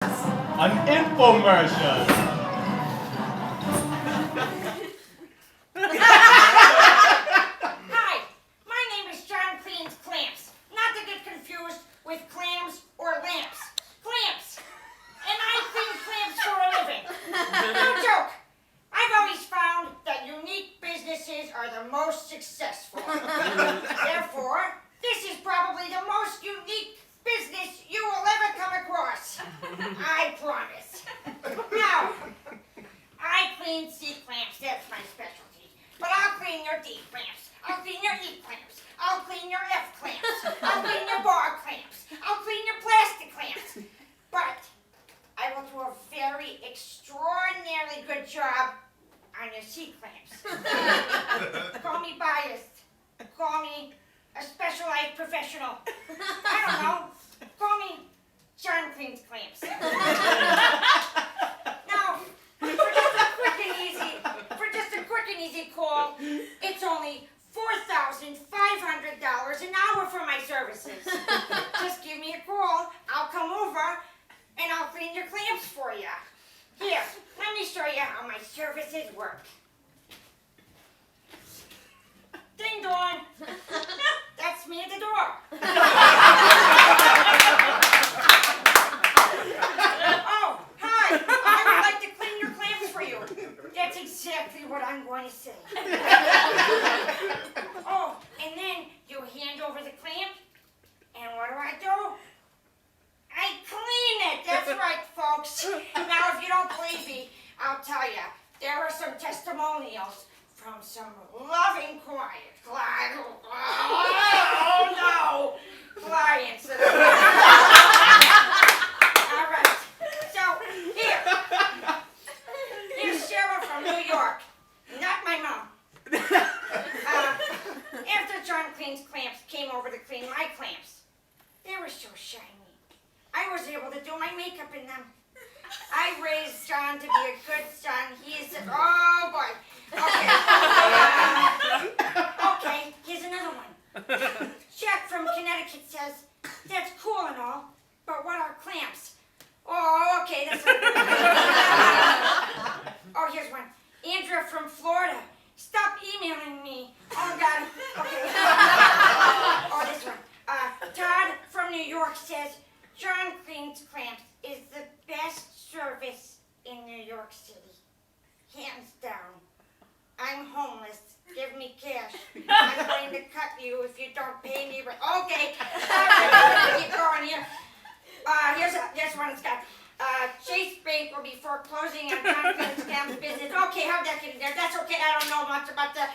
An infomercial. Hi, my name is John Cleans Clamps. Not to get confused with clams or lamps. Clamps. And I clean clamps for a living. No joke. I've always found that unique businesses are the most successful. Therefore, this is probably the most unique business you will ever come across. I promise. Now, I clean C clamps, that's my specialty. But I'll clean your D clamps. I'll clean your E clamps. I'll clean your F clamps. I'll clean your bar clamps. I'll clean your plastic clamps. But I will do a very extraordinarily good job on your C clamps. Call me biased. Call me a specialized professional. I don't know. Call me John Cleans Clamps. Now, for just a quick and easy call, it's only $4,500 an hour for my services. Just give me a call, I'll come over, and I'll clean your clamps for you. Here, let me show you how my services work. Ding dong. That's me at the door. Oh, hi. I would like to clean your clamps for you. That's exactly what I'm going to say. Oh, and then you hand over the clamp, and what do? I clean it. That's right, folks. Now, if you don't believe me, I'll tell you. There are some testimonials from some loving clients. Oh, no! Clients. All right. So, here's Cheryl from New York. Not my mom. After John Cleans Clamps came over to clean my clamps, they were so shiny. I was able to do my makeup in them. I raised John to be a good son. He's, oh boy. Okay, here's another one. Jack from Connecticut says, that's cool and all, but what are clamps? Oh, okay, that's not good. Oh, here's one. Andrea from Florida. Stop emailing me. Oh, God. Okay. Oh, this one. Todd from New York says, John Cleans Clamps is the best service in New York City. Hands down. I'm homeless. Give me cash. I'm going to cut you if you don't pay me. Okay. Keep going here. Here's one that's got Chase Bank will be foreclosing on John Cleans Clamps business. Okay, how'd that get in there? That's okay. I don't know much about that.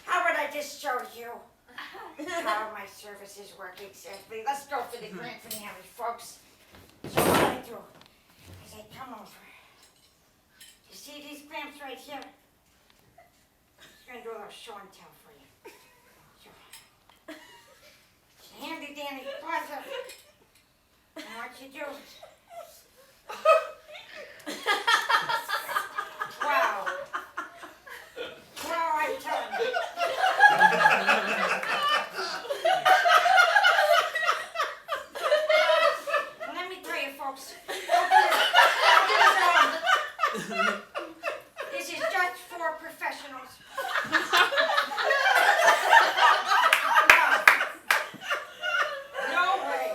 How would I just show you how my services work exactly? Let's go for the grand finale, folks. So what I do is I come over. You see these clamps right here? I'm going to do a little show and tell for you. Sure. It's a handy dandy plaza. And what you do? Wow. Wow, I'm telling you. Let me tell you, folks. This is just for professionals. No way.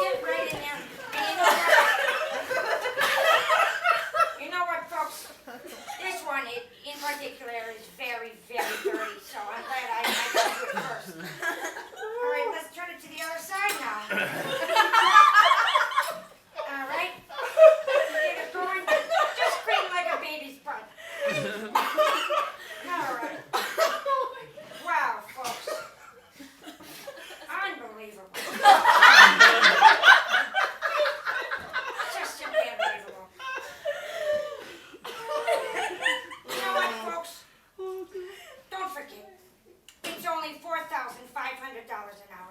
Get right in there. And you know what, folks? This one in particular is very, very dirty, so I'm glad I got to do it first. All right, let's turn it to the other side now. All right. Get it going. Just clean like a baby's butt. All right. Wow, folks. Unbelievable. Just simply unbelievable. You know what, folks? Don't forget. It's only $4,500 an hour.